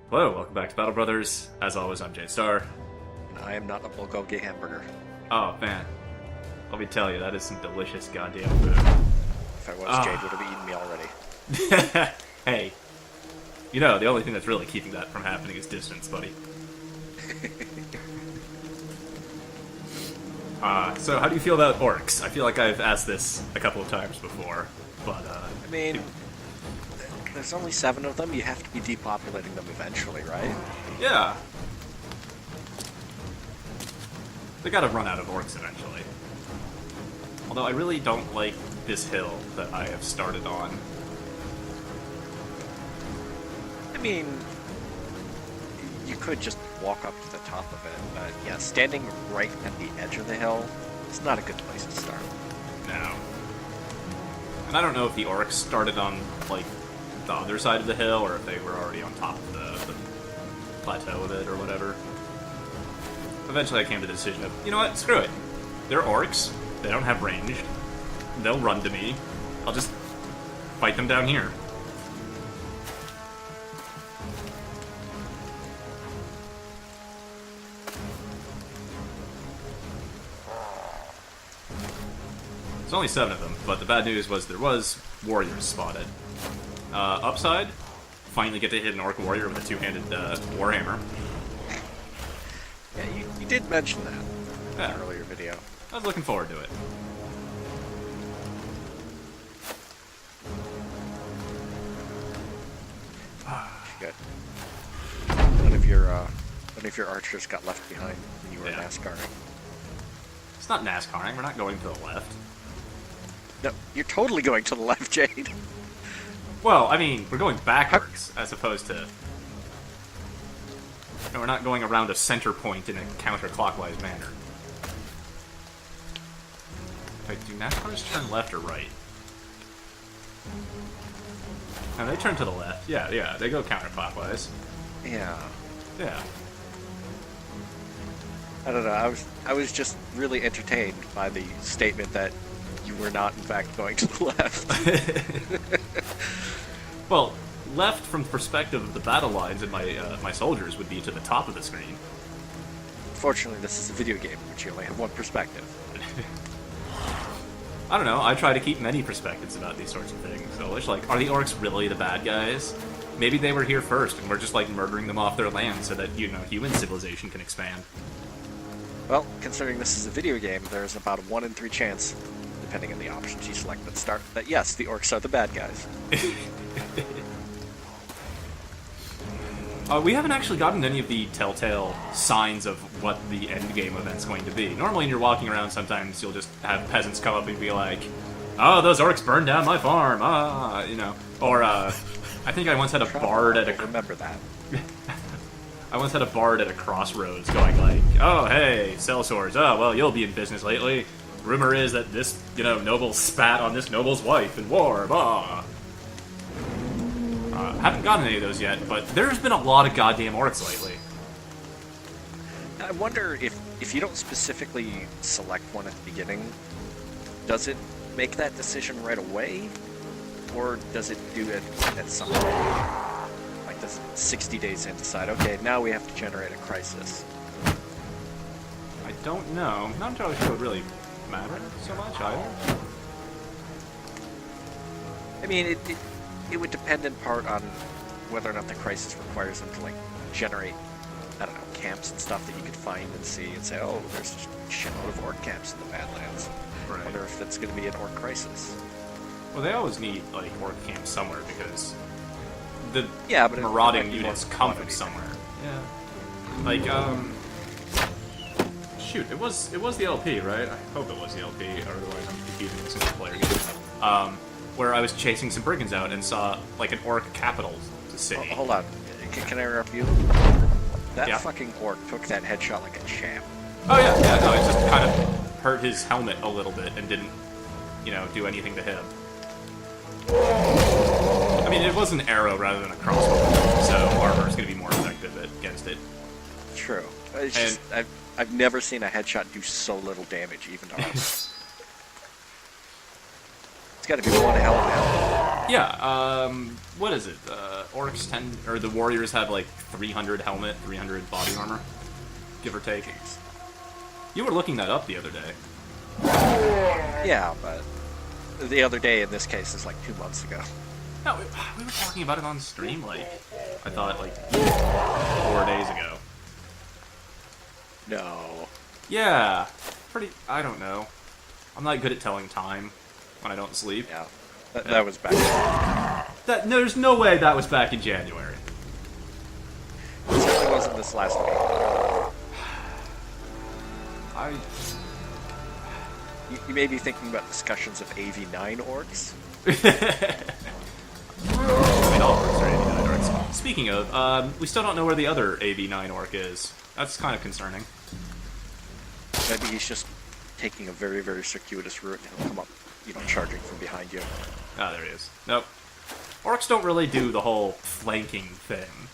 Hello, welcome back to Battle Brothers. As always, I'm Jade Star. And I am not a bulgogi hamburger. Oh, man. Let me tell you, that is some delicious goddamn food. If I was, Jade would have eaten me already. Hey, you know, the only thing that's really keeping that from happening is distance, buddy. So how do you feel about orcs? I feel like I've asked this a couple of times before, but, I mean, there's only 7 of them. You have to be depopulating them eventually, right? yeah. They gotta run out of orcs eventually. Although I really don't like this hill that I have started on. I mean, you could just walk up to the top of it, but yeah, standing right at the edge of the hill is not a good place to start. No. And I don't know if the orcs started on, like, the other side of the hill, or if they were already on top of the plateau of it, or whatever. Eventually I came to the decision of, you know what, screw it. They're orcs, they don't have range, they'll run to me, I'll just fight them down here. There's only 7 of them, but the bad news was there was warriors spotted. Upside, finally get to hit an orc warrior with a 2-handed warhammer. Yeah, you did mention that in Yeah. an earlier video. I was looking forward to it. Good. One of your archers got left behind when you were Yeah. NASCARing. It's not NASCARing, we're not going to the left. No, you're totally going to the left, Jade. Well, I mean, we're going backwards, as opposed to... No, we're not going around a center point in a counterclockwise manner. Wait, do NASCARs turn left or right? No, they turn to the left. Yeah, they go counterclockwise. Yeah. Yeah. I don't know. I was just really entertained by the statement that you were not, in fact, going to the left. Well, left from the perspective of the battle lines and my soldiers would be to the top of the screen. Fortunately, this is a video game, which you only have one perspective. I don't know, I try to keep many perspectives about these sorts of things. So it's like, are the orcs really the bad guys? Maybe they were here first, and we're just like murdering them off their land so that, you know, human civilization can expand. Well, considering this is a video game, there's about a 1 in 3 chance, depending on the options you select at the start, that yes, the orcs are the bad guys. We haven't actually gotten any of the telltale signs of what the end game event's going to be. Normally when you're walking around, sometimes you'll just have peasants come up and be like, oh, those orcs burned down my farm, you know. Or, I think I once had a bard at a... Remember that. I once had a bard at a crossroads going like, oh, hey, sellswords, oh, well, you'll be in business lately. Rumor is that this, you know, noble spat on this noble's wife in war, blah. Haven't gotten any of those yet, but there's been a lot of goddamn orcs lately. I wonder if you don't specifically select one at the beginning, does it make that decision right away? Or does it do it at some point? Like, does it 60 days in decide, okay, now we have to generate a crisis? I don't know. I'm not entirely sure it would really matter so much either. I mean, it would depend in part on whether or not the crisis requires them to, like, generate, I don't know, camps and stuff that you could find and see and say, oh, there's a shitload of orc camps in the Badlands. Right. I wonder if that's going to be an orc crisis. Well, they always need, like, orc camps somewhere because the but marauding it might be units more come from quantity. somewhere. Yeah. Like, shoot, it was the LP, right? I hope it was the LP, or otherwise I'm confusing the single player game. Where I was chasing some brigands out and saw, like, an orc capital city. Oh, hold on. Can I interrupt you? That Yeah. fucking orc took that headshot like a champ. Oh, yeah, no, it just kind of hurt his helmet a little bit and didn't, you know, do anything to him. I mean, it was an arrow rather than a crossbow, so armor is going to be more effective against it. True. It's just, I've never seen a headshot do so little damage, even to armor. It's got to be one hell of a helmet. Yeah, what is it? Orcs 10, or the warriors have like 300 helmet, 300 body armor, give or take. You were looking that up the other day. Yeah, but the other day in this case is like 2 months ago. No, we were talking about it on stream, like, I thought, like, 4 days ago. No. Yeah, I don't know. I'm not good at telling time when I don't sleep. Yeah, that was back. There's no way that was back in January. It certainly wasn't this last week. You may be thinking about discussions of AV9 orcs. I mean, all orcs are AV9 orcs. Speaking of, we still don't know where the other AV9 orc is. That's kind of concerning. Maybe he's just taking a very, very circuitous route and he'll come up, charging from behind you. Ah, there he is. Nope. Orcs don't really do the whole flanking thing.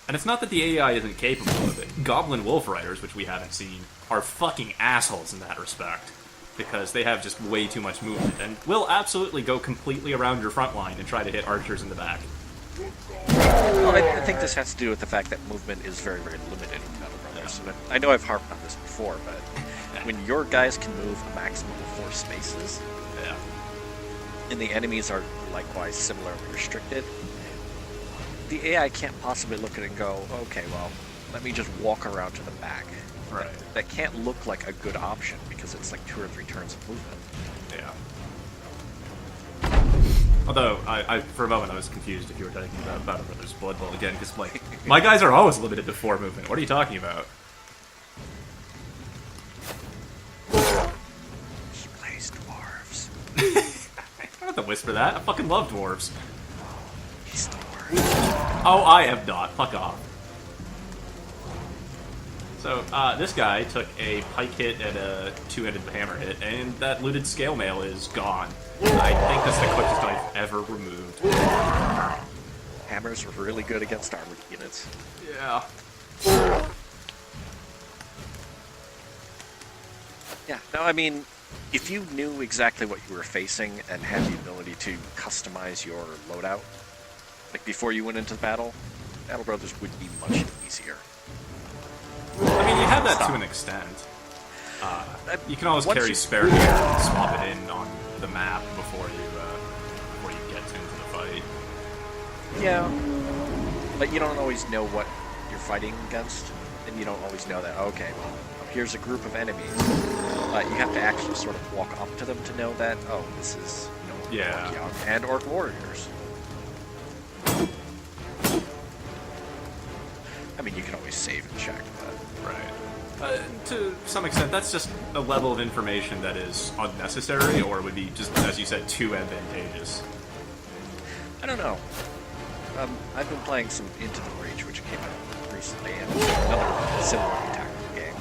And it's not that the AI isn't capable of it. Goblin Wolf Riders, which we haven't seen, are fucking assholes in that respect. Because they have just way too much movement, and will absolutely go completely around your front line and try to hit archers in the back. Well, I think this has to do with the fact that movement is very, very limited in Battle Brothers. And I know I've harped on this before, but when your guys can move a maximum of 4 spaces, Yeah. and the enemies are likewise similarly restricted, the AI can't possibly look at it and go, okay, well, let me just walk around to the back. Right. That can't look like a good option because it's like 2 or 3 turns of movement. Yeah. Although, I for a moment I was confused if you were talking about Battle Brothers Blood Bowl again, because, like, my guys are always limited to 4 movement. What are you talking about? He plays dwarves. I don't have to whisper that. I fucking love dwarves. He's dwarves. Oh, I have not. Fuck off. So, this guy took a pike hit and a 2-handed hammer hit, and that looted scale mail is gone. I think that's the quickest I've ever removed. Hammers are really good against armored units. Yeah. Yeah, no, I mean, if you knew exactly what you were facing and had the ability to customize your loadout, like before you went into the battle, Battle Brothers would be much easier. I mean, you have that to an extent. You can always carry spare gear and swap it in on the map before you get into the fight. Yeah, but you don't always know what you're fighting against, and you don't always know that, okay, well, here's a group of enemies. You have to actually sort of walk up to them to know that, oh, this is, Orc Young and Orc Warriors. I mean, you can always save and check, but... Right. To some extent, that's just a level of information that is unnecessary, or would be just, as you said, too advantageous. I don't know. I've been playing some Into the Breach, which came out recently, and another similar tactical game.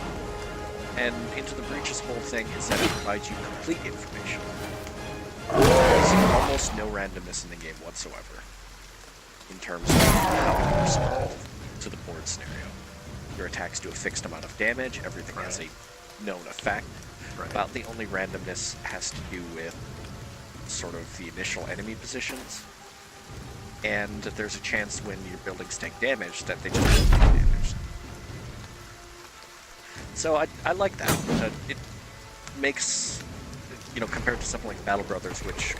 And Into the Breach's whole thing is that it provides you complete information. There's almost no randomness in the game whatsoever, in terms of how you respond to the board scenario. Your attacks do a fixed amount of damage, everything has a known effect. About the only randomness has to do with sort of the initial enemy positions. And there's a chance when your buildings take damage that they just don't take damage. So I like that. It makes, compared to something like Battle Brothers, which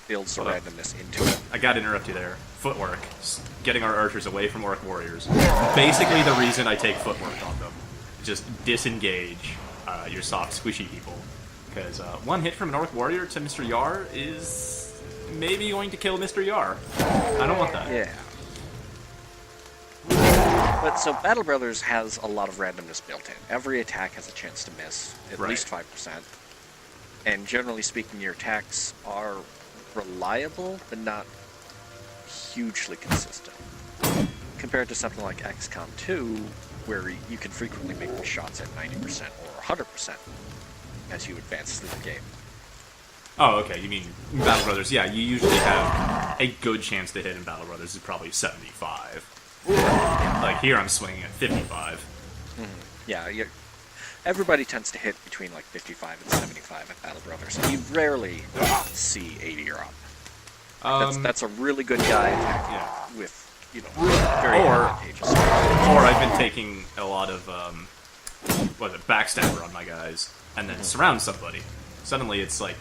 builds the randomness into it. I gotta interrupt you there. Footwork. Getting our archers away from Orc Warriors. Basically the reason I take footwork on them. Just disengage your soft, squishy people. Because one hit from an Orc Warrior to Mr. Yar is maybe going to kill Mr. Yar. I don't want that. Yeah. But so Battle Brothers has a lot of randomness built in. Every attack has a chance to miss, at least 5%. And generally speaking, your attacks are reliable, but not hugely consistent. Compared to something like XCOM 2, where you can frequently make shots at 90% or 100% as you advance through the game. Oh, okay. You mean Battle Brothers? Yeah, you usually have a good chance to hit in Battle Brothers is probably 75. Like here, I'm swinging at 55. Mm-hmm. Yeah, everybody tends to hit between like 55 and 75 at Battle Brothers. You rarely see 80 or up. That's a really good guy attacking Yeah. with, very advantageous. Or I've been taking a lot of, backstabber on my guys, and then surround somebody. Suddenly it's like,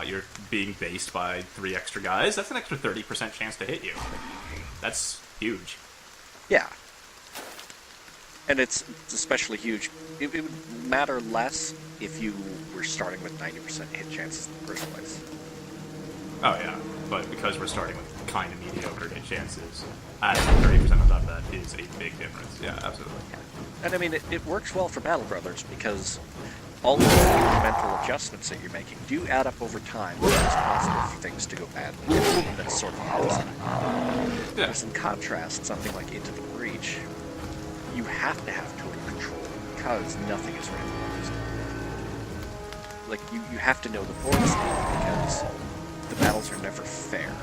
you're being based by 3 extra guys. That's an extra 30% chance to hit you. That's huge. Yeah. And it's especially huge. It would matter less if you were starting with 90% hit chances in the first place. Oh yeah, but because we're starting with kind of mediocre hit chances, adding 30% on top of that is a big difference. Yeah, absolutely. And I mean, it works well for Battle Brothers because all of the incremental adjustments that you're making do add up over time. It's possible for things to go badly. That's sort of opposite. Yeah. Whereas in contrast, something like Into the Breach, you have to have total control because nothing is randomized. Like, you have to know the board state because the battles are never fair.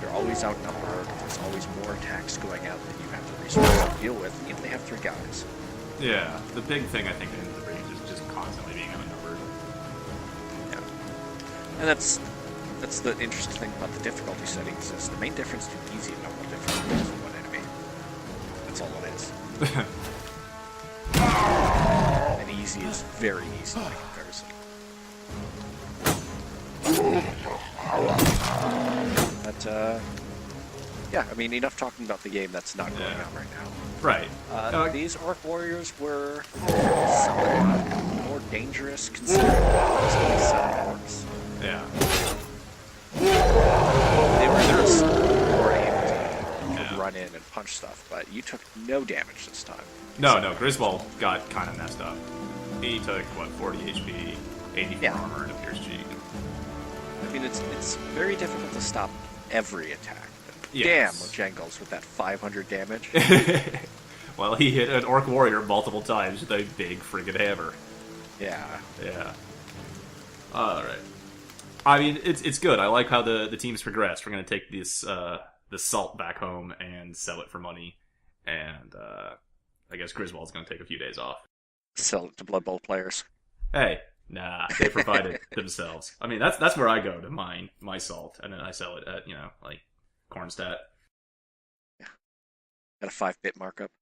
They're always outnumbered, there's always more attacks going out that you have the resources to deal with, even if they have 3 guys. Yeah, the big thing I think in the breach is just constantly being outnumbered. Yeah. And that's the interesting thing about the difficulty settings is the main difference between easy and normal difficulty is 1 enemy. That's all it is. And easy is very easy by comparison. But, yeah, I mean, enough talking about the game that's not going on right now. Right. These Orc Warriors were somewhat more dangerous considering the set of orcs. Yeah. They were just more able to run in and punch stuff, but you took no damage this time. No, Griswold got kind of messed up. He took, 40 HP, 84 armor, and a pierce cheek. I mean, it's very difficult to stop every attack. Yes. Damn, Mojangles with that 500 damage. Well, he hit an Orc Warrior multiple times with a big friggin' hammer. Yeah. Yeah. Alright. I mean, it's good. I like how the team's progressed. We're going to take this salt back home and sell it for money. And I guess Griswold's going to take a few days off. Sell it to Blood Bowl players. Hey, nah, they provide it themselves. I mean, that's where I go to mine my salt, and then I sell it at, like, Cornstat. Yeah. At a 5-bit markup.